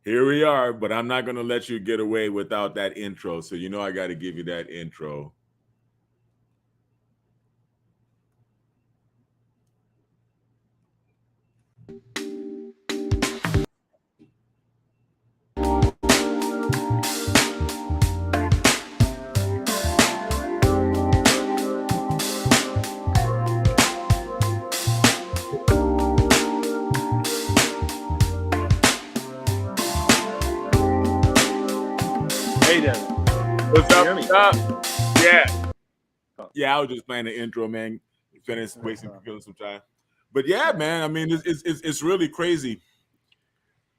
Here we are, but I'm not going to let you get away without that intro. So, I got to give you that intro. Hey, Devin. What's up? Can you hear me? What's up? Yeah. Oh. Yeah, I was just playing the intro, man. Finished wasting some time. But yeah, man, I mean, it's really crazy.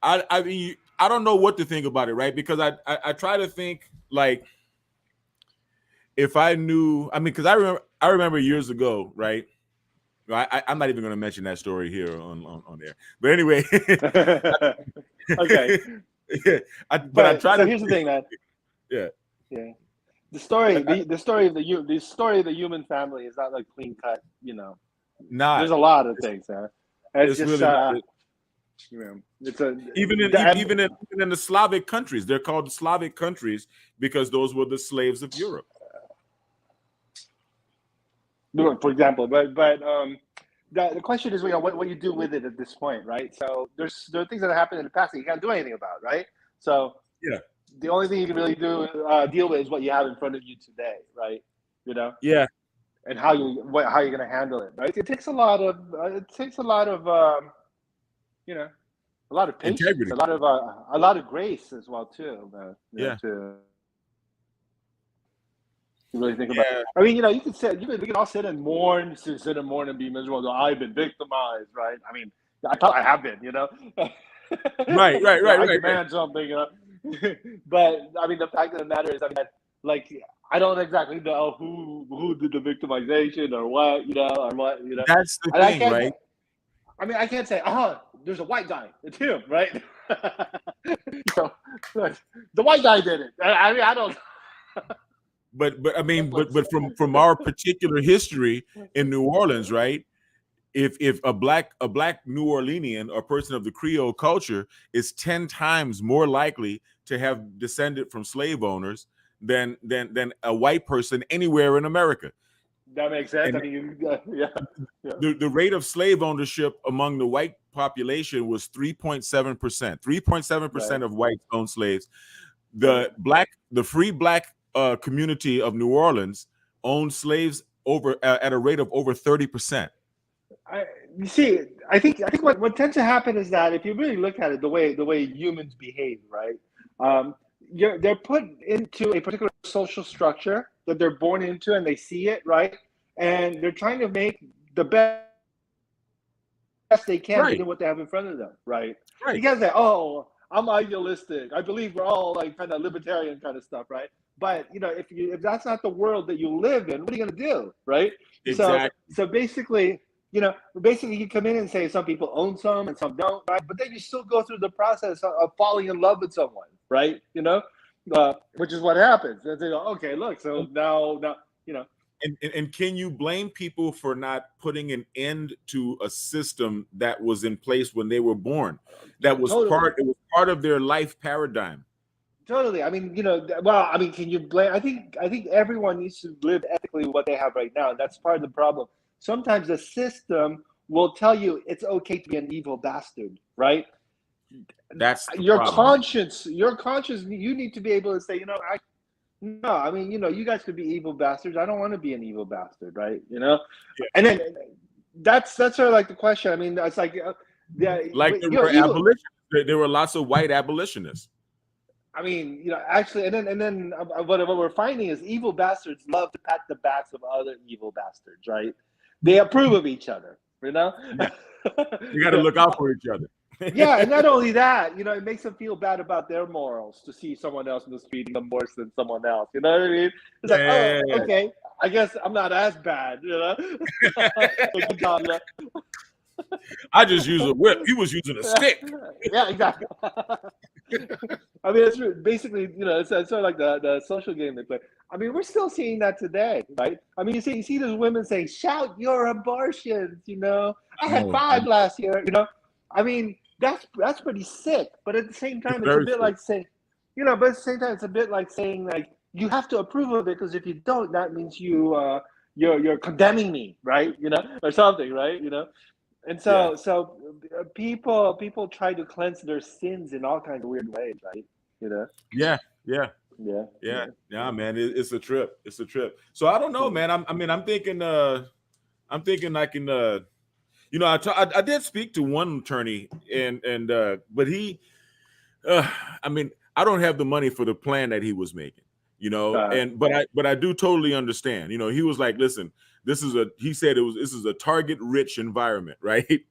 I mean, I don't know what to think about it, right? Because I try to think like if I knew, I mean, because I remember years ago, right? I'm not even going to mention that story here on there. But anyway, Okay. but I try So to, here's the thing, man. yeah. Yeah. The story of the human family is not like clean cut. There's Not a lot of things there. It's it's just really not. it's a Even in the Slavic countries, they're called Slavic countries because those were the slaves of Europe. for example, but the question is, what you do with it at this point, right? So there are things that happened in the past that you can't do anything about, right? So Yeah. the only thing you can really deal with is what you have in front of you today, right? Yeah. And how you're going to handle it, right? It takes a lot of you know a lot of patience, Integrity. a lot of grace as well too, Yeah. to really think about it. Yeah. I mean, we can all sit and mourn, and be miserable. Go, I've been victimized, right? I mean, I have been, Right. I demand something, but I mean, the fact of the matter is, I mean, like, I don't exactly know who did the victimization or what, or what, That's the and thing, right? I can't say, there's a white guy, it's him, right? So, the white guy did it. I mean, I don't. But I mean, but from our particular history in New Orleans, right? If a black New Orleanian or person of the Creole culture is 10 times more likely to have descended from slave owners than a white person anywhere in America. That makes sense. And I mean, yeah. the rate of slave ownership among the white population was 3.7%. 3.7% of whites owned slaves. The free black community of New Orleans owned slaves over at a rate of over 30%. You see, I think what tends to happen is that if you really look at it, the way humans behave, right? They're put into a particular social structure that they're born into, and they see it, right? And they're trying to make the best they can Right. given what they have in front of them, right? Right. You guys say, "Oh, I'm idealistic. I believe we're all like kind of libertarian kind of stuff, right?" But if that's not the world that you live in, what are you going to do, right? Exactly. So basically, you come in and say some people own some and some don't, right? But then you still go through the process of falling in love with someone, right? Which is what happens. And they go, okay, look, so now. And can you blame people for not putting an end to a system that was in place when they were born? That was Totally. it was part of their life paradigm. Totally. I mean, well, I mean, can you blame? I think everyone needs to live ethically what they have right now. And that's part of the problem. Sometimes the system will tell you it's okay to be an evil bastard, right? That's your problem. conscience. Your conscience. You need to be able to say, no. I mean, you guys could be evil bastards. I don't want to be an evil bastard, right? Yeah. And then that's sort of like the question. I mean, it's like, like there were abolitionists. There were lots of white abolitionists. I mean, actually, and then what we're finding is evil bastards love to pat the backs of other evil bastards, right? They approve of each other, Yeah. You got to look out for each other. Yeah, and not only that, it makes them feel bad about their morals to see someone else in the street treating them worse than someone else. You know what I mean? It's like, oh, okay, I guess I'm not as bad, Good job, I just use a whip. He was using a stick. Yeah, exactly. I mean, it's basically, it's sort of like the social game they play. I mean, we're still seeing that today, right? I mean, you see those women saying, "Shout your abortions," I had 5 last year, I mean, that's pretty sick. But at the same It's time, it's a very bit sick. like saying, but at the same time, it's a bit like saying like you have to approve of it because if you don't, that means you're condemning me, right? Or something, right? And Yeah. people try to cleanse their sins in all kinds of weird ways, right? You know. Yeah. Yeah. Yeah. Yeah. Yeah. Yeah, man. It's a trip. It's a trip. So I don't know, man. I'm thinking I can I did speak to one attorney but he I mean, I don't have the money for the plan that he was making, and but I do totally understand. He was like, listen, he said this is a target rich environment, right?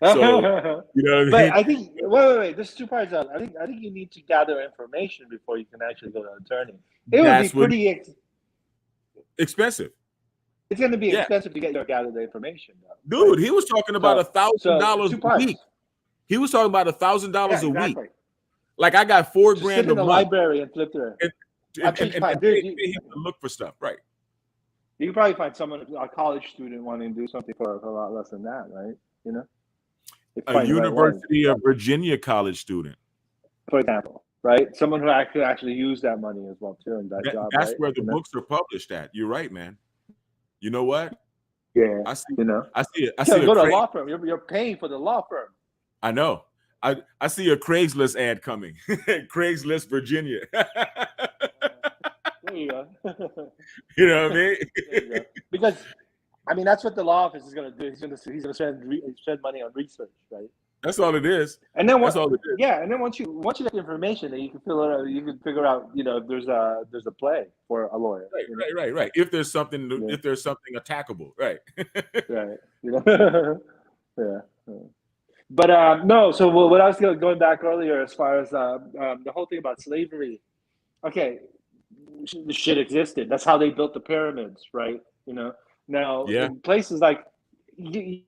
So, you know what I But mean? I think wait. There's two parts of it. I think you need to gather information before you can actually go to an attorney. It would be That's what pretty. expensive. It's going to be Yeah. expensive to gather the information, though. Dude, Right? he was talking about So $1,000 two a week. parts. He was talking about Yeah, $1,000 a week. exactly. Like I got $4 Just sit grand in a the month library and flip through it. and pay him to look for stuff, right? You can probably find a college student wanting to do something for a lot less than that, right? A University of Virginia college student. For example, right? Someone who actually use that money as well too in that job. That's right? where the books are published at. You're right, man. You know what? Yeah. I see. I see go to a law firm. You're paying for the law firm. I know. I see a Craigslist ad coming. Craigslist, Virginia. There you go. You know what I mean? There you go. Because that's what the law office is going to do. He's going to spend money on research, right? That's all it is. And then that's all it is. Yeah, and then once you get the information, then you can figure out, if there's a play for a lawyer. Right. If there's something attackable, right? Right. Yeah. But no. So what I was going back earlier, as far as the whole thing about slavery. Okay, the shit existed. That's how they built the pyramids, right? Now in places like you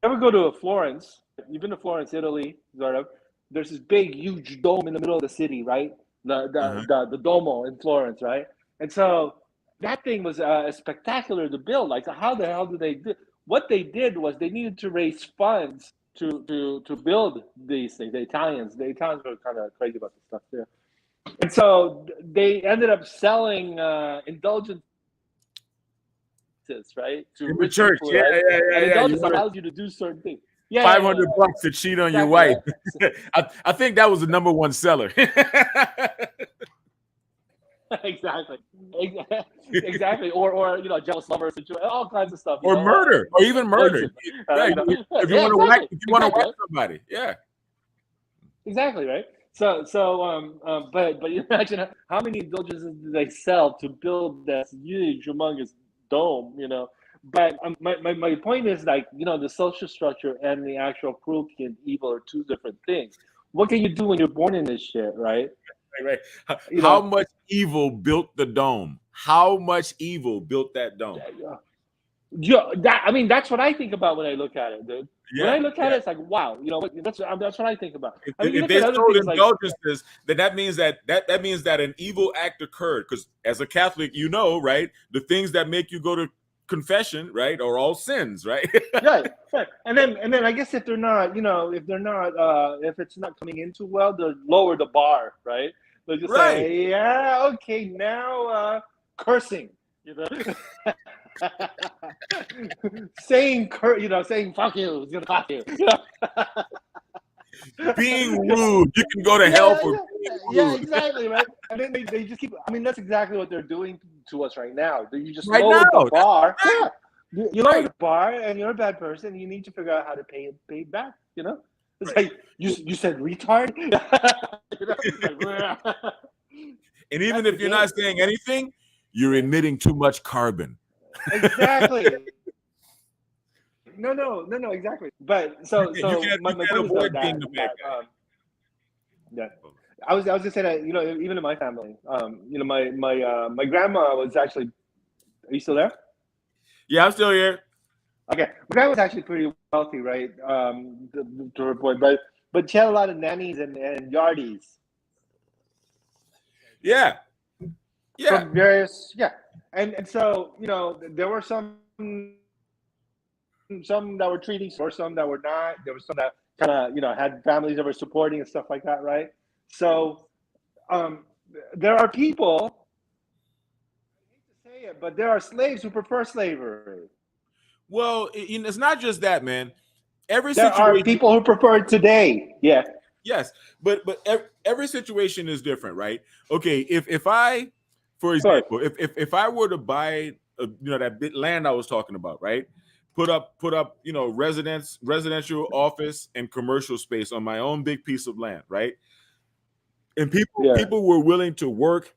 ever go to Florence? You've been to Florence, Italy, sort of. There's this big, huge dome in the middle of the city, right? The Duomo in Florence, right? And so that thing was spectacular to build. Like, how the hell did they do? What they did was they needed to raise funds to build these things. The Italians were kind of crazy about this stuff too. And so they ended up selling indulgences, right? To in the church. People, right? And indulgence allows you to do certain things. Yeah, $500 to cheat on your wife. I think that was the number one seller. Exactly. Or jealous lovers, all kinds of stuff. Or murder, or even murder. Right. If you want to whack somebody, yeah. Exactly, right. So, but you imagine how many indulgences do they sell to build this huge, humongous dome, But my point is, like, the social structure and the actual cruelty and evil are two different things. What can you do when you're born in this shit, right? Right. How much evil built the dome? How much evil built that dome? That's what I think about when I look at it, dude. When I look at it, it's like, wow, that's what I think about. If they sold indulgences, then that means that an evil act occurred. Because as a Catholic, right, the things that make you go to confession, right, are all sins, right? right. And then I guess if they're not, if it's not coming in too well, they'll lower the bar, right? They'll just say, yeah, okay, now cursing, saying fuck you, fuck you. Being rude, you can go to hell for being rude. Yeah, exactly, right. And then they just keep. That's exactly what they're doing to us right now. You just lower the bar. Yeah, you lower the bar, and you're a bad person. You need to figure out how to pay it back. It's like you said retard. And even if you're not saying anything, you're emitting too much carbon. Exactly. No, exactly. But so my point is that yeah, I was gonna say that even in my family, my grandma was actually. Are you still there? Yeah, I'm still here. Okay, my grandma was actually pretty wealthy, right? To her point, but she had a lot of nannies and yardies. Yeah. From various, and so there were some some that were treating, or some that were not. There was some that kind of had families that were supporting and stuff like that, right? So there are people, I hate to say it, but there are slaves who prefer slavery. Well, it's not just that, man. Every There are situation, people who prefer it today. Yeah. yes, but every situation is different, right? Okay, if I, for Of course. example, if I were to buy, that bit land I was talking about, right? Put up, residential, office, and commercial space on my own big piece of land, right? And Yeah. people were willing to work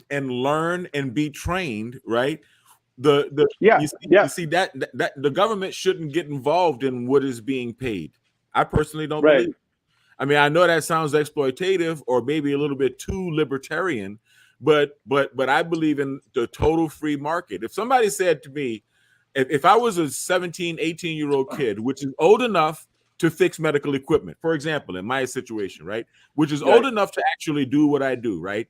and learn and be trained, right? Yeah. You see that the government shouldn't get involved in what is being paid. I personally don't Right. believe. I mean, I know that sounds exploitative or maybe a little bit too libertarian, but I believe in the total free market. If somebody said to me, if I was a 17, 18-year-old kid, which is old enough to fix medical equipment, for example, in my situation, right, which is old enough to actually do what I do, right?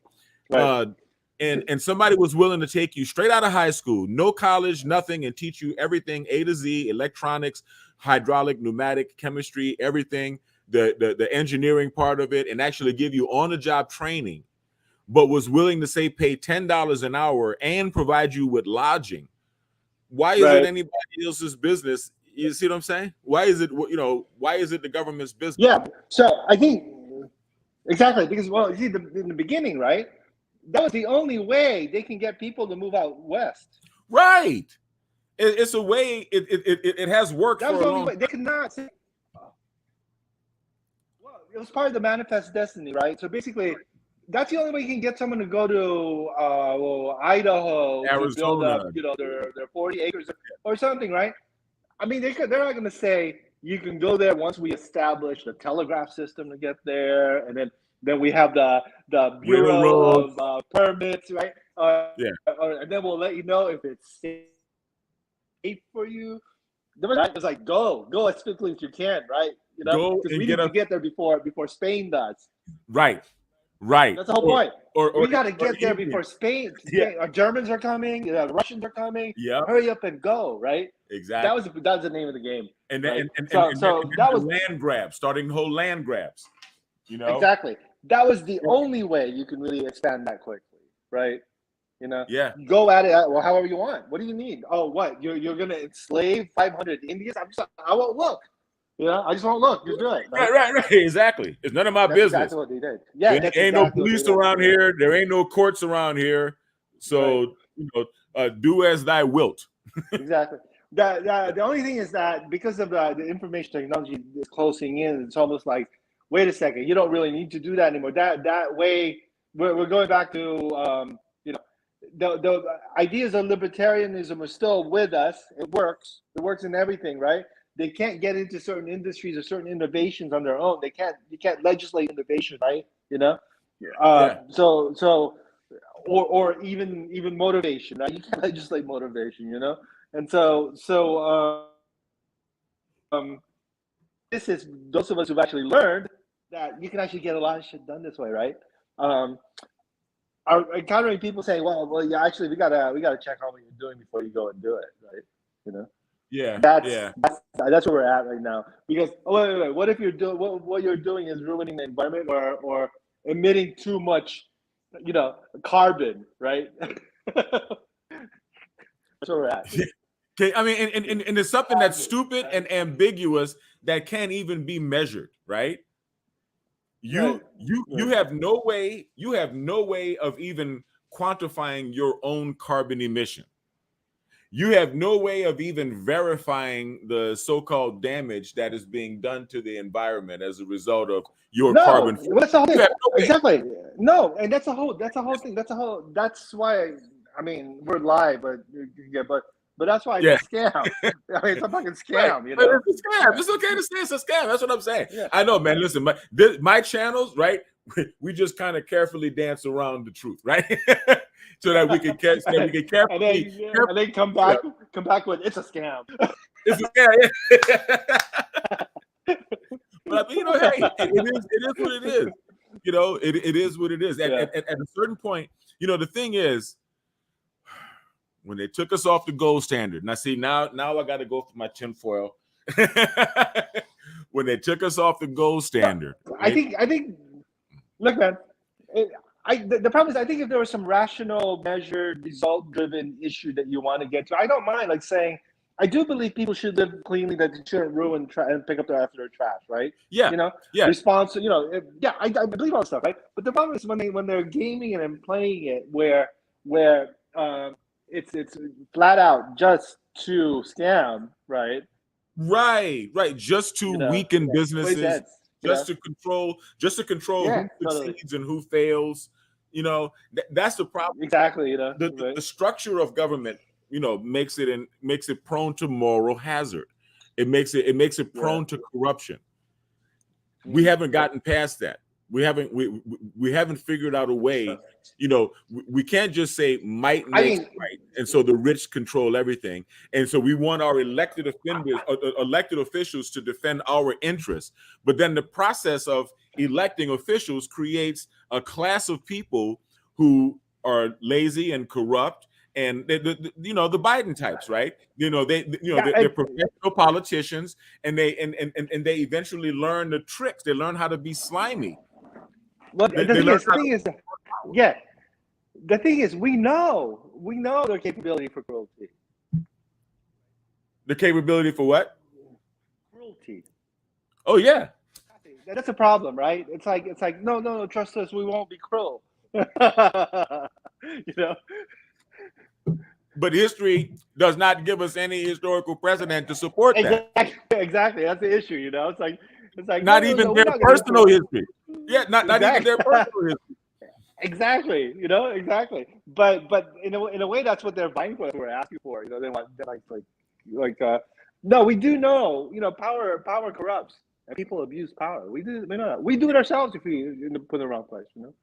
And somebody was willing to take you straight out of high school, no college, nothing, and teach you everything A to Z, electronics, hydraulic, pneumatic, chemistry, everything, the engineering part of it, and actually give you on-the-job training, but was willing to say pay $10 an hour and provide you with lodging. Why is it anybody else's business? You see what I'm saying? Why is it why is it the government's business? Yeah. So I think exactly, because, well, you see, in the beginning, right? That was the only way they can get people to move out west. Right. It's a way. It has worked That was for the a only long way. They could not say. Well, it was part of the manifest destiny, right? So basically, that's the only way you can get someone to go to Idaho to build up, Arizona. their 40 acres or something, right? I mean, they're not going to say you can go there once we establish the telegraph system to get there, and then we have the Bureau of Permits, right? And then we'll let you know if it's safe for you. It's like go as quickly as you can, right? Go because and we need to get there before Spain does. Right. That's the whole point. Or we got to get there before Spain. Yeah. Our Germans are coming. The Russians are coming. Yeah. Hurry up and go, right? Exactly. That was the name of the game. And right? then, and that was land grabs, starting the whole land grabs. Exactly. That was the only way you can really expand that quickly, right? Yeah. Go at it however you want. What do you need? Oh, what? You're gonna enslave 500 Indians? I won't look. I just won't look. Just do it. Right. Exactly. It's none of my business. That's exactly what they did. Yeah. There ain't no police around here. There ain't no courts around here. So do as thy wilt. Exactly. The only thing is that because of the information technology is closing in, it's almost like, wait a second, you don't really need to do that anymore. That way, we're going back to the ideas of libertarianism are still with us. It works. It works in everything, right? They can't get into certain industries or certain innovations on their own. You can't legislate innovation, right? So or even motivation, right? You can't legislate motivation, And so this is those of us who've actually learned that you can actually get a lot of shit done this way, right? Are encountering people saying, well, yeah, actually, we gotta check on what you're doing before you go and do it, right? Yeah. That's where we're at right now. Because wait, what if what you're doing is ruining the environment or emitting too much, carbon, right? That's where we're at. Okay, I mean, and it's something that's stupid and ambiguous that can't even be measured, right? You have no way of even quantifying your own carbon emission. You have no way of even verifying the so-called damage that is being done to the environment as a result of your carbon. That's the whole thing. Exactly. No, and that's a whole thing. That's why we're live, but that's why it's a scam. It's a fucking scam, It's a scam. It's okay to say it's a scam. That's what I'm saying. Yeah. I know, man. Listen, my channels, right? We just kind of carefully dance around the truth, right? so that we can carefully, and then come back with it's a scam. It's a scam. Yeah. But hey, it is what it is. It is what it is. At a certain point, the thing is, when they took us off the gold standard. Now, see, now I got to go for my tinfoil. When they took us off the gold standard, I think. Look, man. The problem is, I think if there was some rational, measured, result-driven issue that you want to get to, I don't mind like saying, I do believe people should live cleanly, that they shouldn't ruin and pick up after their trash, right? Yeah, you know, yeah, response. You know, yeah, I believe all that stuff, right? But the problem is when they're gaming it and playing it, where it's flat out just to scam, right? right, just to weaken businesses, just to control who succeeds and who fails. You know, that's the problem. Exactly. You know, the structure of government, you know, makes it prone to moral hazard. It makes it prone to corruption. We haven't gotten past that. We haven't figured out a way. You know, we can't just say might makes right, and so the rich control everything. And so we want our elected officials to defend our interests. But then the process of electing officials creates a class of people who are lazy and corrupt, and you know, the Biden types, right? You know, they're professional politicians, and they eventually learn the tricks. They learn how to be slimy. Well, the thing is, we know their capability for cruelty. The capability for what? Cruelty. Oh yeah. That's a problem, right? It's like no, trust us, we won't be cruel. You know. But history does not give us any historical precedent to support that. Exactly. That's the issue, you know. It's like not even their personal history. Yeah, not even their personal history. Exactly, you know, exactly. But in a way, that's what they're vying for. We're asking for, you know. They're no, we do know, you know, power corrupts and people abuse power. We know that. We do it ourselves if we put in the wrong place, you know.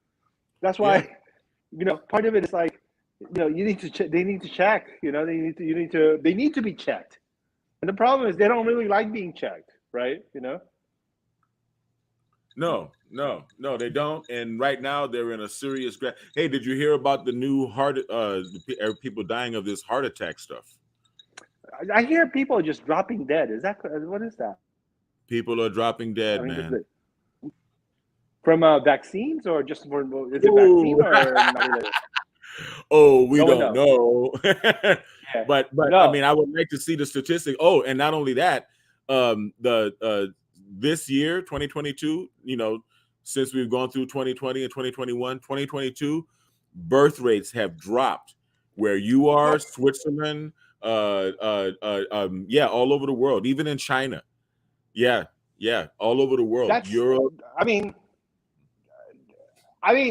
That's why, you know, part of it is like, you know, you need to they need to check, you know, they need to be checked. And the problem is they don't really like being checked, right? You know. No, they don't. And right now they're in a serious Hey, did you hear about the new people dying of this heart attack stuff? I hear people just dropping dead. What is that? People are dropping dead, man. From vaccines, or just for is it vaccine or not related? Oh, we don't know. But no. I mean, I would like to see the statistic. Oh, and not only that, this year, 2022, you know, since we've gone through 2020 and 2021, 2022, birth rates have dropped where you are, Switzerland, all over the world, even in China. Yeah, all over the world. Europe. I mean,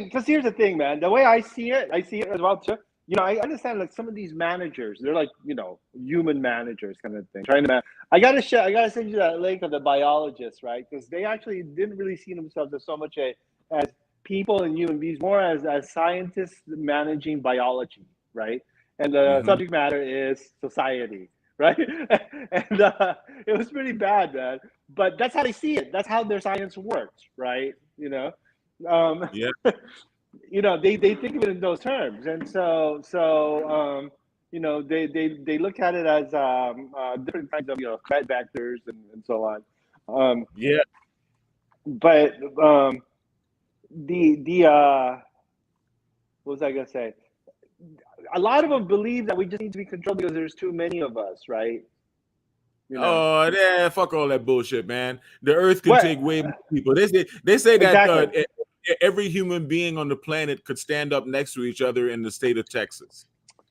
because here's the thing, man. The way I see it as well too. You know, I understand like some of these managers, they're like, you know, human managers kind of thing. I gotta send you that link of the biologists, right? Because they actually didn't really see themselves as so much as people and human beings, more as scientists managing biology, right? And the subject matter is society, right? And it was pretty bad, man. But that's how they see it. That's how their science works, right? You know. You know, they think of it in those terms, and so you know, they look at it as different kinds of, you know, threat vectors and so on. But what was I gonna say? A lot of them believe that we just need to be controlled because there's too many of us, right? You know? Oh yeah, fuck all that bullshit, man. The Earth can take way more people. They say that every human being on the planet could stand up next to each other in the state of Texas.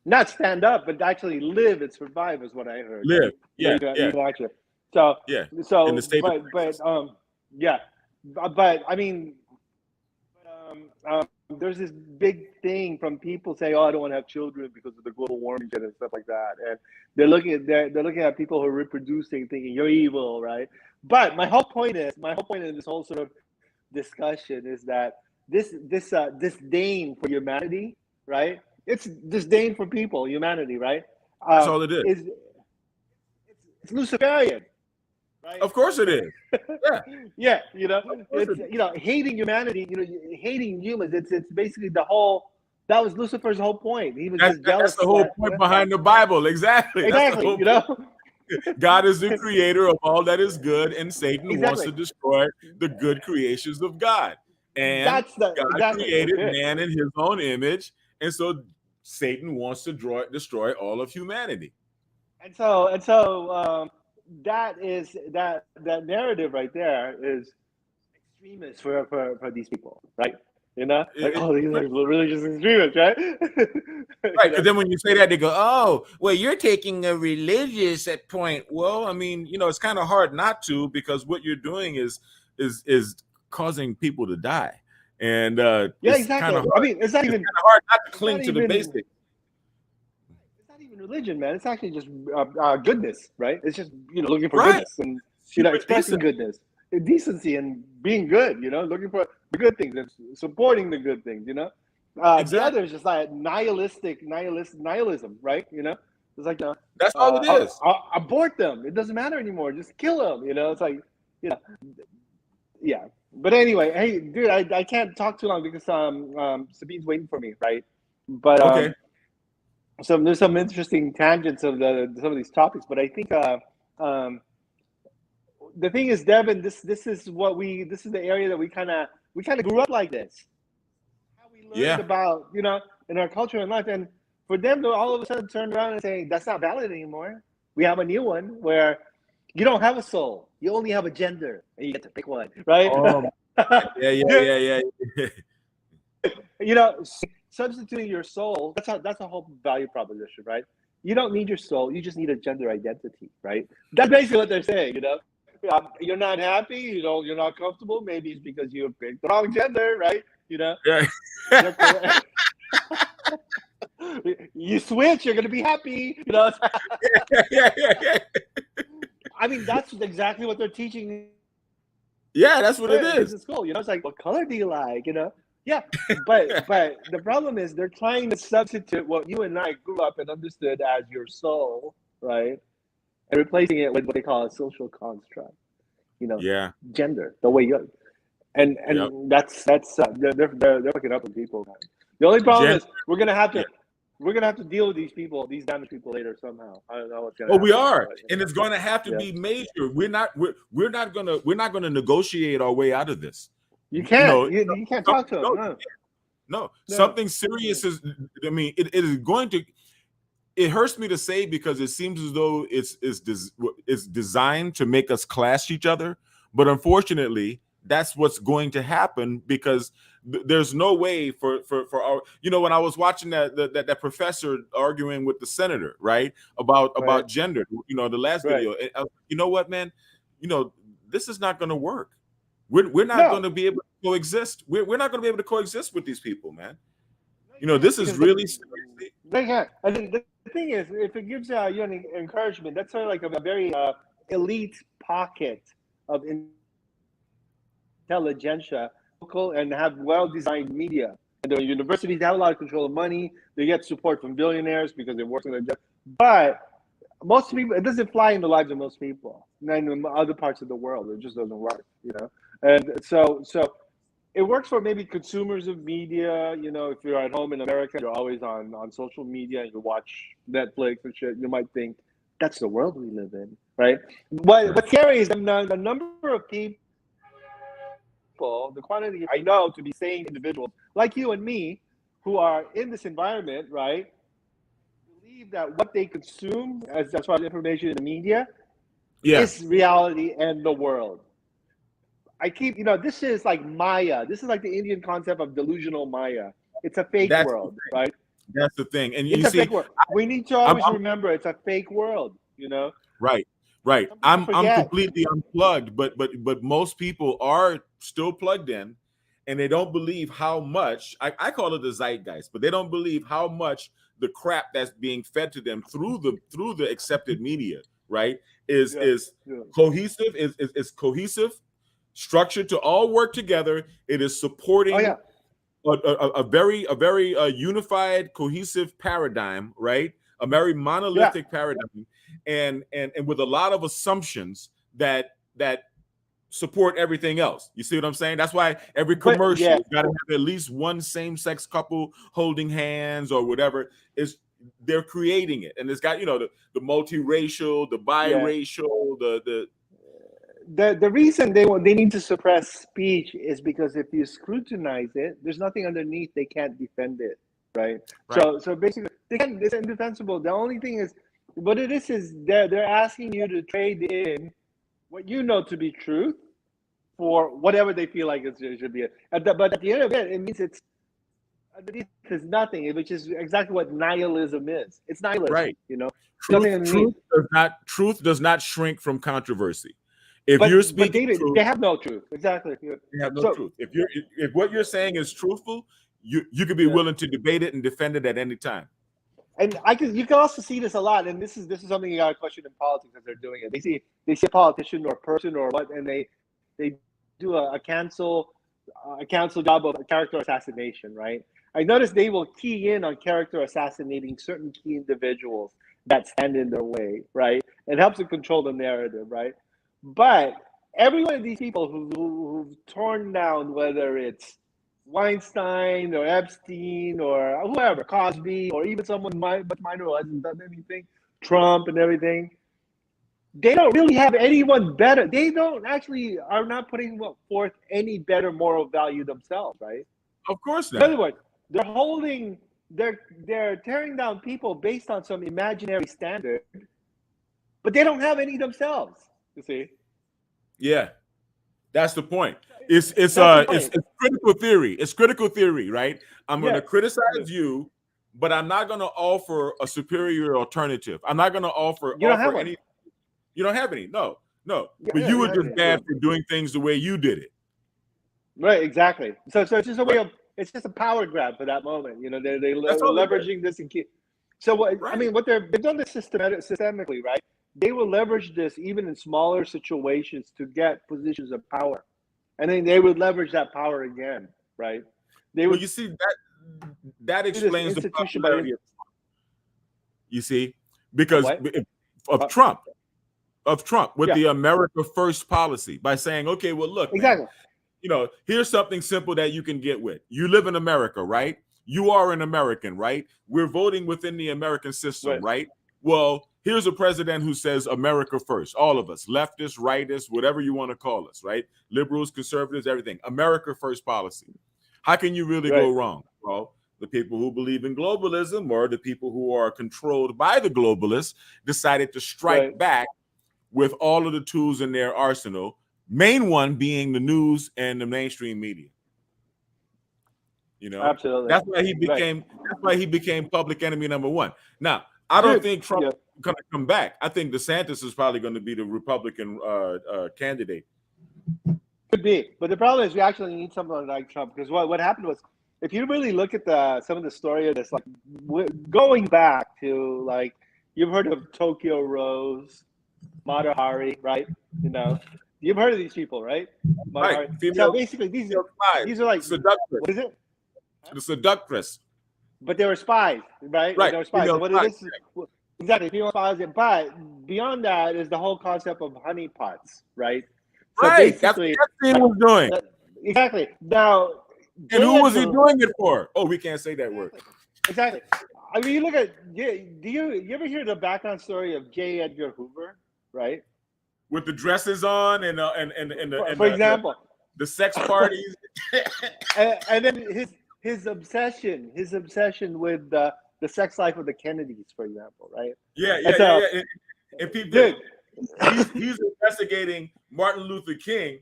Not stand up, but actually live and survive is what I heard. Live, yeah. So yeah. So in the state but I mean, there's this big thing from people saying, "Oh, I don't want to have children because of the global warming and stuff like that," and they're looking at people who are reproducing, thinking you're evil, right? But my whole point in this whole sort of discussion is that this disdain for humanity, right? It's disdain for people, humanity, right? That's all it is. It's Luciferian, right? Of course it is. Yeah. You know, it's, you know, hating humanity, you know, hating humans. It's basically the whole That was Lucifer's whole point. He was just That's jealous the whole that, point behind the Bible. Exactly. That's the exactly, whole point. God is the exactly, creator of all that is good, and Satan wants to exactly. destroy the good creations of God. And That's the God exactly. That's created it. man in his own image, and so Satan wants to destroy all of humanity. And so that is that narrative right there is extremist for these people, right? You know, like, It- oh, these it- are religious extremists, right? right, You because know? then when you say that, they go, "Oh, well, you're taking a religious at point." Well, I mean, it's kind of hard not to, because what you're doing is causing people to die, and Yeah, it's kind of exactly. I hard. mean, It's kind of hard not to it's not cling to the even basics. it's not even religion, man. It's actually just goodness, right? It's just looking for Right. goodness and Human expressing decency. goodness, decency, and being good. Looking for the good things and supporting the good things. The Exactly. other is just like nihilism, right? It's like That's all it is. abort them. It doesn't matter anymore. Just kill them. It's like yeah. But anyway, hey, dude, I can't talk too long because Sabine's waiting for me, right? But Okay. so there's some interesting tangents of some of these topics, but I think um, the thing is, Devin, this is the area that we kind of grew up like this. How we learned Yeah. about in our culture and life, and for them to all of a sudden turn around and say that's not valid anymore. We have a new one where you don't have a soul, you only have a gender, and you get to pick one, right? Oh, yeah, Yeah, yeah. you know, substituting your soul, that's a whole value proposition, right? You don't need your soul, you just need a gender identity, right? That's basically what they're saying. You're not happy, you're not comfortable, maybe it's because you picked the wrong gender, right? Yeah. You switch, you're gonna be happy. Yeah. I mean, that's exactly what they're teaching Yeah, that's what it kids is. in school. It's like, what color do you like? Yeah, but the problem is they're trying to substitute what you and I grew up and understood as your soul, right, and replacing it with what they call a social construct. Yeah. Gender, the way you and Yep. that's they're looking up with people. Man. The only problem Gen- is we're gonna have yeah. to deal with these people, these damaged people later somehow. I don't know what's gonna Oh, happen. we are, But, and it's going to have to yeah. be major. We're not going to negotiate our way out of this. You You can't know, you can't some- talk to them. no, No. something serious is. I mean, it is going to. It hurts me to say, because it seems as though it's designed to make us clash each other, but unfortunately, that's what's going to happen, because there's no way for our. When I was watching that professor arguing with the senator, right, about Right. gender, the last Right. video, you know what, man, this is not going to work. We're not going No. to be able to coexist. We're not going to be able to coexist with these people, man. They This is because really. they can't. And then the thing is, if it gives you an encouragement, that's sort of like a very elite pocket of intelligentsia, local, and have well-designed media. And the universities have a lot of control of money. They get support from billionaires because they work in their job. But most people, it doesn't fly in the lives of most people. And in other parts of the world, it just doesn't work. And so it works for maybe consumers of media. If you're at home in America, you're always on social media, and you watch Netflix and shit. You might think that's the world we live in, right? What's scary is the number of people, the quantity I know to be sane individuals like you and me, who are in this environment, right? Believe that what they consume as far as information in the media Yeah. is reality and the world. I keep, this is like Maya. This is like the Indian concept of delusional Maya. It's a fake That's world, right? That's the thing. And It's you a see, fake world. We need to always remember it's a fake world, right. Some people I'm forget. completely unplugged, but most people are still plugged in, and they don't believe how much I call it the zeitgeist, but they don't believe how much the crap that's being fed to them through the accepted media, right, is cohesive, is cohesive, structured to all work together. It is supporting. Oh, yeah. A very unified, cohesive paradigm, right? A very monolithic paradigm, and with a lot of assumptions that support everything else. You see what I'm saying? That's why every But commercial yeah, got to have at least one same-sex couple holding hands or whatever. Is they're creating it, and it's got the multiracial, the yeah. biracial, the The reason they need to suppress speech is because if you scrutinize it, there's nothing underneath. They can't defend it, right? right, So basically, they can it's indefensible. The only thing is, what it is they're asking you to trade in what you know to be truth for whatever they feel like it should be. But at the end of it means it's underneath is nothing, which is exactly what nihilism is. It's nihilism, right. nothing underneath. Truth does not shrink from controversy. If you're But speaking David, truth, they have no truth. Exactly. you have no So truth. If what you're saying is truthful, you could be willing to debate it and defend it at any time. and you can also see this a lot, and this is something you got to question in politics as they're doing it. They see a politician or a person or what, and they do a cancel job of character assassination, right? I noticed they will key in on character assassinating certain key individuals that stand in their way, right? It helps to control the narrative, right? But every one of these people who've torn down, whether it's Weinstein or Epstein or whoever, Cosby, or even someone much minor who hasn't done anything, Trump and everything, they don't really have anyone better. They don't actually are not putting forth any better moral value themselves, right? Of course In other not. words, they're tearing down people based on some imaginary standard, but they don't have any themselves. You see? Yeah, that's the point. It's critical theory. It's critical theory, right? I'm going to criticize you, but I'm not going to offer a superior alternative. I'm not going to offer any. You don't have any. No. But you were just bad for doing things the way you did it. Right. Exactly. So it's just a way of. It's just a power grab for that moment. They're leveraging this and keep. So what I mean, they've done this systemically, right? They will leverage this even in smaller situations to get positions of power, and then they would leverage that power again, right? Well, you see that explains the popularity of Trump. You see, because of Trump with the America First policy by saying, okay, well, look, exactly. Man, here's something simple that you can get with. You live in America, right? You are an American, right? We're voting within the American system, right? Well, here's a president who says America first. All of us, leftists, rightists, whatever you want to call us, right? Liberals, conservatives, everything. America first policy. How can you really go wrong? Well, the people who believe in globalism or the people who are controlled by the globalists decided to strike back with all of the tools in their arsenal. Main one being the news and the mainstream media. Absolutely. That's why he became. That's why he became public enemy number one. Now, I don't think Trump is going to come back. I think DeSantis is probably going to be the Republican candidate. Could be, but the problem is we actually need someone like Trump, because what happened was, if you really look at some of the story of this, like going back to, like, you've heard of Tokyo Rose, Mata Hari, right? You've heard of these people, right? Right. So basically, these are like seductress. What is it? The seductress. But they were spies, right? Right. They were spies. Exactly, female spies. But beyond that is the whole concept of honeypots, right? So right. That's what Epstein was doing. Exactly. Now, and who was he doing it for? Oh, we can't say that word. Exactly. I mean, you look at. Do you ever hear the background story of J. Edgar Hoover, right? With the dresses on and for example, the sex parties, and then his obsession with the sex life of the Kennedys, for example, right? Yeah. And people, he's investigating Martin Luther King,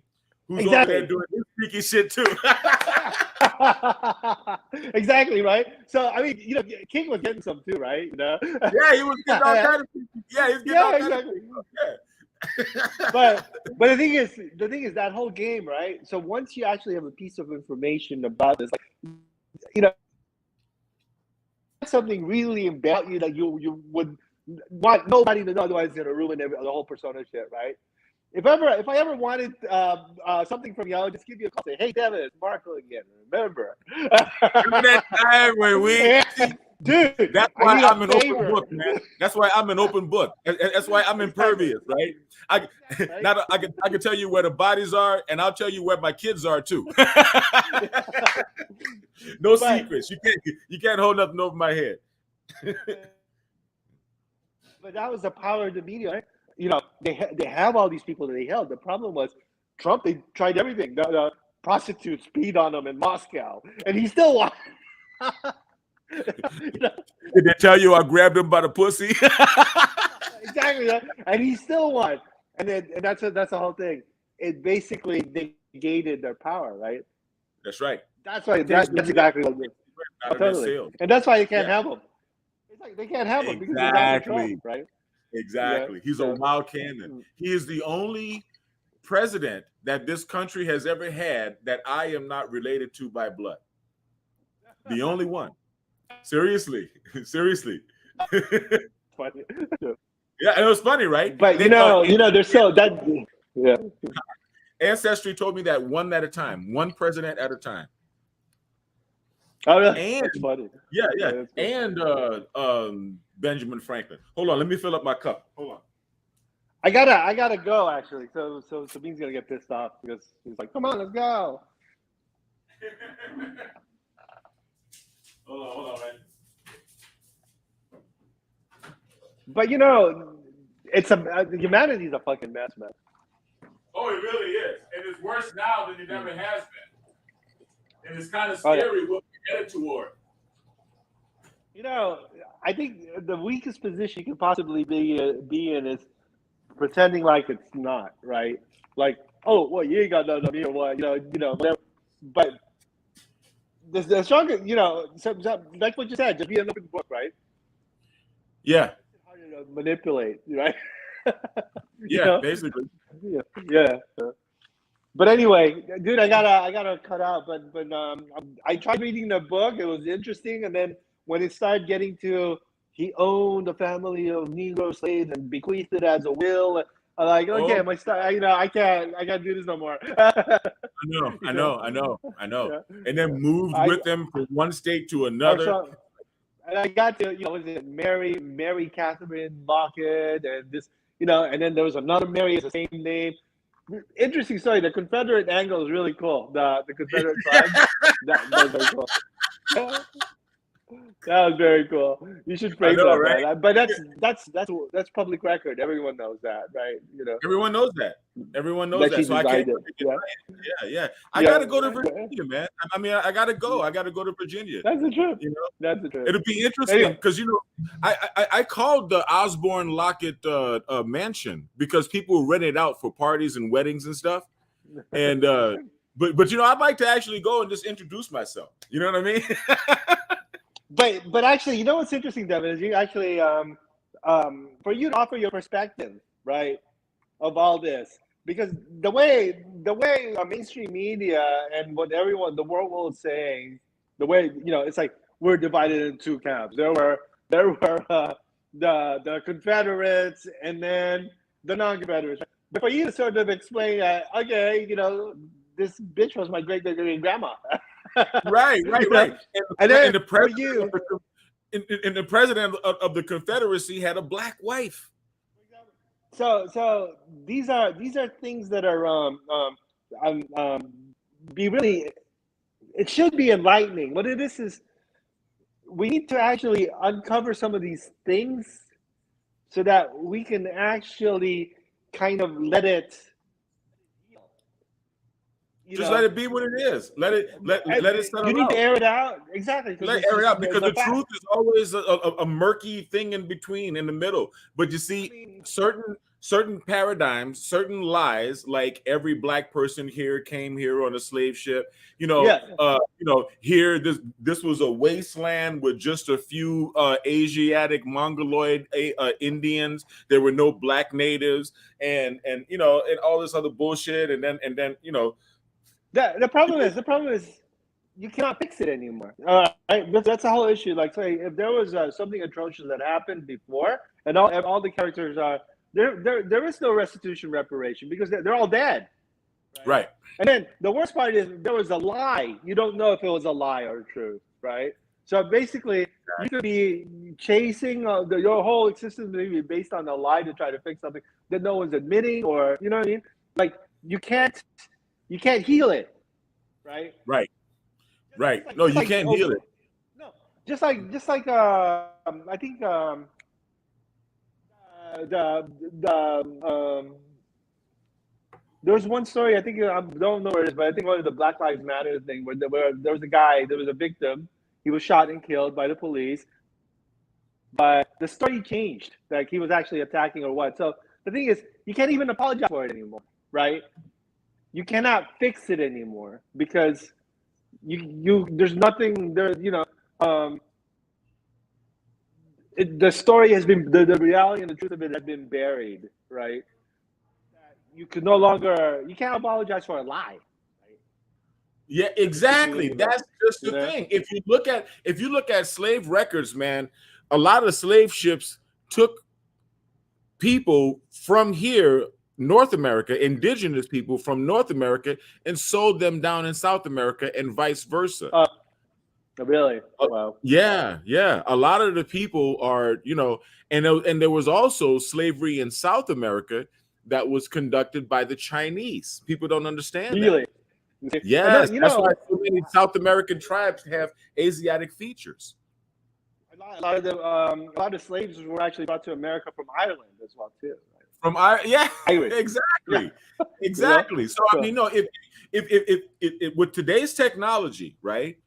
who's over there doing his freaky shit too. Exactly, right. So I mean, King was getting some too, right? Yeah, he was getting all kind of. Yeah, he's getting all kind of. Yeah. but the thing is that whole game, right? So once you actually have a piece of information about this, like, something really about you that you would want nobody to know, otherwise it's gonna ruin the whole persona shit, right? If I ever wanted something from you, I would just give you a call. Say, hey, Devin, it's Marco again. Remember that time where we dude. That's I why need I'm a an open favor. book, man. That's why I'm an open book. That's why I'm impervious, right? I Right? now I can tell you where the bodies are, and I'll tell you where my kids are too. No But secrets. You can't hold nothing over my head. but that was the power of the media. Right? You know, they have all these people that they held. The problem was Trump. They tried everything. The prostitutes peed on him in Moscow, and he still won. You know? Did they tell you I grabbed him by the pussy? Exactly, and he still won. And that's the whole thing. It basically negated their power, right? That's right. That's why that's exactly what it is. Out of Totally. their sales. And that's why they can't Yeah. have him. It's like they can't have him because he's out of control, right? Exactly. Yeah. He's a wild cannon. He is the only president that this country has ever had that I am not related to by blood. The only one. Seriously. Seriously. Funny. Yeah, it was funny, right? But you know, they're so that. Yeah. Ancestry told me that one at a time, one president at a time. Oh, really? And That's funny. yeah, That's cool. and Benjamin Franklin. Hold on, let me fill up my cup. Hold on. I gotta go actually. So Sabine's gonna get pissed off because he's like, "Come on, let's go." Hold on, man. But you know, humanity's a fucking mess, man. Oh, it really is, and it's worse now than it ever has been. And it's kind of scary what we're headed toward. You know, I think the weakest position you could possibly be in is pretending like it's not, right? Like, oh, well, you ain't got nothing on me or what, you know, whatever. But the stronger, you know, like what you said, just be an open book, right? Yeah. It's harder to manipulate, right? Yeah, know? basically. Yeah. But anyway, dude, I gotta cut out. But I tried reading the book. It was interesting, and then when it started getting to he owned a family of Negro slaves and bequeathed it as a will, I'm like, okay, I can't do this no more. I know. Yeah. And then moved with them from one state to another. And I got to, was it Mary Catherine Lockett, and this, and then there was another Mary, it's the same name. Interesting story. The Confederate angle is really cool. The Confederate flag. that was very cool. That was very cool. You should phrase that, right? Man. But that's public record. Everyone knows that, right? Everyone knows that. So I can't. Yeah. I gotta go to Virginia, man. I mean, I gotta go. I gotta go to Virginia. That's the truth. That's the truth. It'll be interesting because I called the Osborne Lockett mansion because people rent it out for parties and weddings and stuff. And but I'd like to actually go and just introduce myself. You know what I mean? But actually, what's interesting, Devin, is you actually for you to offer your perspective, right, of all this, because the way mainstream media and what the world is saying, the way it's like we're divided into two camps. There were the Confederates and then the non-Confederates. But for you to sort of explain, okay, this bitch was my great grandma. Right. And then the president and the president of the Confederacy had a black wife. So these are things that are be really. It should be enlightening. What it is we need to actually uncover some of these things so that we can actually kind of let it. Let it be what it is. Let it settle out. You need to air it out. Exactly. Let it air it out because the truth is always a murky thing in between, in the middle. But you see, certain paradigms, certain lies, like every black person here came here on a slave ship. Here this was a wasteland with just a few Asiatic Mongoloid Indians. There were no black natives, and all this other bullshit. And then The problem is you cannot fix it anymore. Right? That's the whole issue. Like, say, if there was something atrocious that happened before, and all the characters are there is no restitution reparation because they're all dead. Right. And then the worst part is there was a lie. You don't know if it was a lie or truth, right? So basically, you could be chasing your whole existence may be based on a lie to try to fix something that no one's admitting, or you know what I mean? Like you can't heal it, right? Right. Right. Just No, just you like can't heal it. no, just like I think the there was one story, I think, I don't know where it is, but I think one of the Black Lives Matter thing where there was a guy, there was a victim, he was shot and killed by the police, but the story changed, like he was actually attacking or what. So the thing is, you can't even apologize for it anymore, right? You cannot fix it anymore because there's nothing there, the story has been, the reality and the truth of it has been buried, right? You could no longer, you can't apologize for a lie. Right? Yeah, exactly. That's just the know? thing. If you look at slave records, man, a lot of slave ships took people from here, North America, indigenous people from North America, and sold them down in South America and vice versa. Really? Wow. Yeah, yeah. A lot of the people are, and there was also slavery in South America that was conducted by the Chinese. People don't understand really? that. Yes, that's why so many South American tribes have Asiatic features. A lot of slaves were actually brought to America from Ireland as well too. Right? From Ireland, yeah, Irish. exactly, Yeah. exactly. So I mean, if with today's technology, right?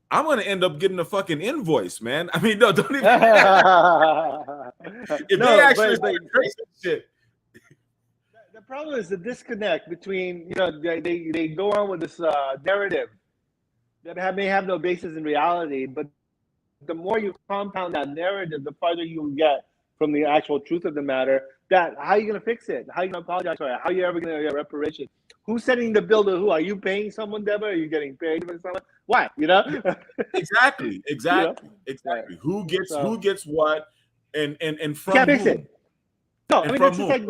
I'm gonna end up getting a fucking invoice, man. I mean, no, don't even. If they actually start tracing shit. The problem is the disconnect between, they go on with this narrative that may have no basis in reality, but the more you compound that narrative, the farther you get from the actual truth of the matter. That how are you going to fix it? How are you going to apologize for it? How are you ever going to get reparations? Who's sending the bill to who? Are you paying someone, Deborah? Are you getting paid for someone? Why? Exactly. Who gets what, and from you can't fix who? it. No, I mean it's just like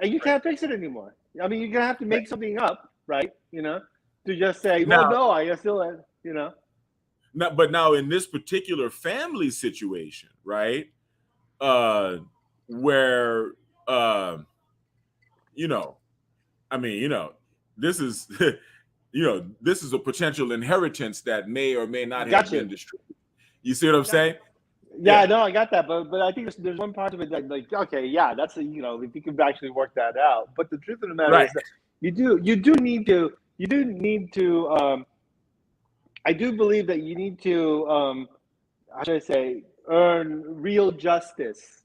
you can't fix it anymore. I mean, you're gonna have to make something up, right? To just say, well, no, I still, But now in this particular family situation, right? Where this is this is a potential inheritance that may or may not have been distributed. You see what I'm saying? Yeah, no, I got that, but I think there's one part of it that, like, okay, yeah, that's if you could actually work that out. But the truth of the matter is that you do need to. I do believe that you need to, how should I say, earn real justice.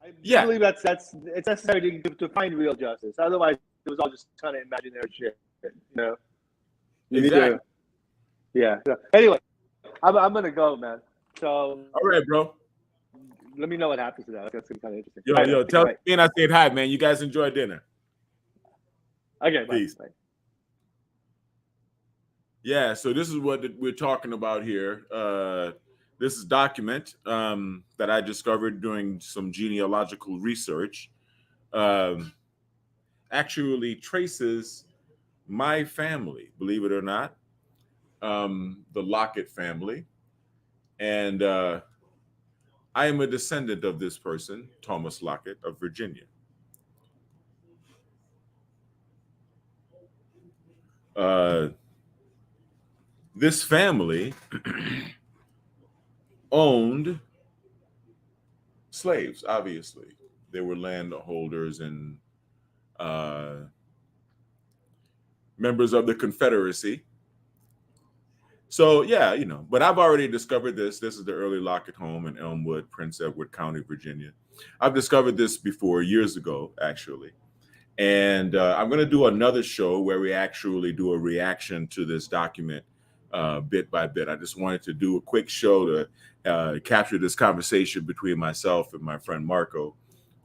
I believe it's necessary to find real justice. Otherwise, it was all just kind of imaginary shit. Exactly. Yeah. So, anyway, I'm gonna go, man. So all right, bro. Let me know what happens to that. That's gonna be kind of interesting. Yo, tell me and I said hi, man. You guys enjoy dinner. Okay, peace. Bye. Yeah, so this is what we're talking about here. This is document that I discovered doing some genealogical research. Actually traces my family, believe it or not, the Lockett family. And I am a descendant of this person, Thomas Lockett of Virginia. This family owned slaves, obviously. They were landholders and members of the Confederacy. So, yeah, but I've already discovered this. This is the early Lockett home in Elmwood, Prince Edward County, Virginia. I've discovered this before, years ago, actually. And I'm going to do another show where we actually do a reaction to this document bit by bit. I just wanted to do a quick show to capture this conversation between myself and my friend Marco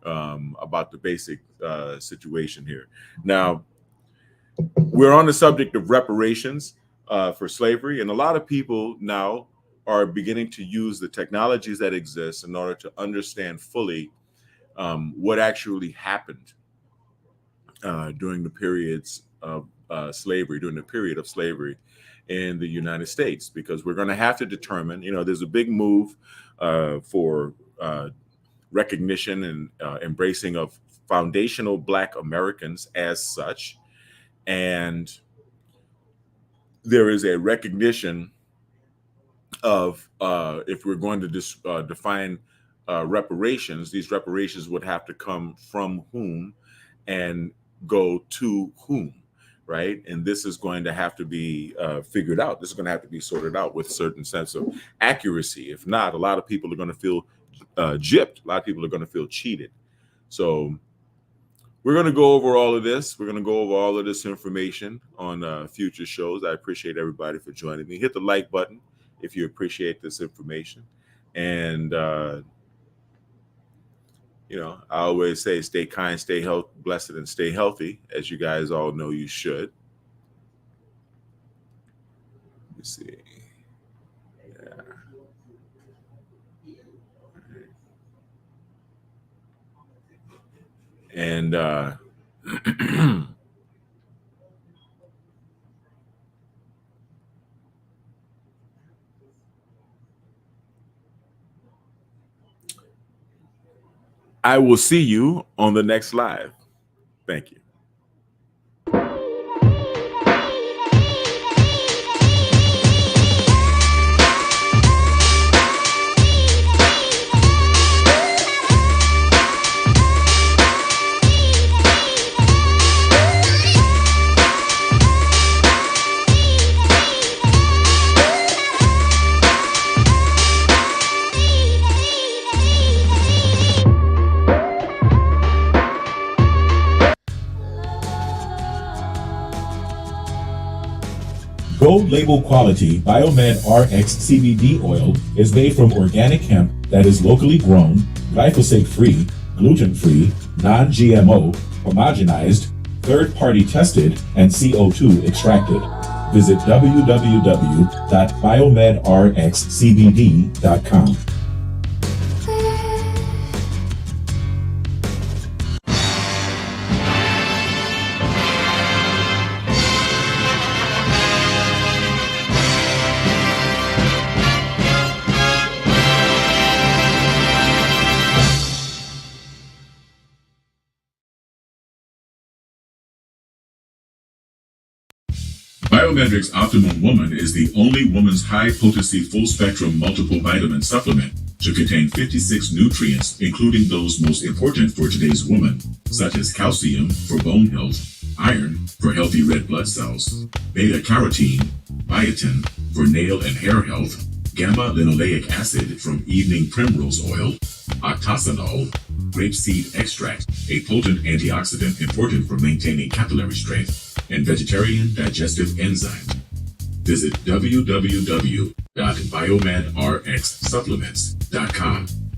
about the basic situation here. Now, we're on the subject of reparations for slavery, and a lot of people now are beginning to use the technologies that exist in order to understand fully what actually happened during the periods of slavery, during the period of slavery in the United States, because we're going to have to determine, there's a big move for recognition and embracing of foundational Black Americans as such. And there is a recognition of if we're going to define reparations, these reparations would have to come from whom and go to whom, right? And this is going to have to be figured out. This is going to have to be sorted out with a certain sense of accuracy. If not, a lot of people are going to feel gypped. A lot of people are going to feel cheated. So we're going to go over all of this. We're going to go over all of this information on future shows. I appreciate everybody for joining me. Hit the like button if you appreciate this information. And, I always say, stay kind, stay blessed, and stay healthy, as you guys all know you should. Let me see. Yeah. And I will see you on the next live. Thank you. Gold label quality Biomed RX CBD oil is made from organic hemp that is locally grown, glyphosate-free, gluten-free, non-GMO, homogenized, third-party tested, and CO2 extracted. Visit www.biomedrxcbd.com. Biomedric's Optimum Woman is the only woman's high-potency full-spectrum multiple vitamin supplement to contain 56 nutrients, including those most important for today's woman, such as calcium for bone health, iron for healthy red blood cells, beta-carotene, biotin for nail and hair health, gamma-linoleic acid from evening primrose oil, octasanol, grapeseed extract, a potent antioxidant important for maintaining capillary strength, and vegetarian digestive enzymes. Visit www.biomedrxsupplements.com.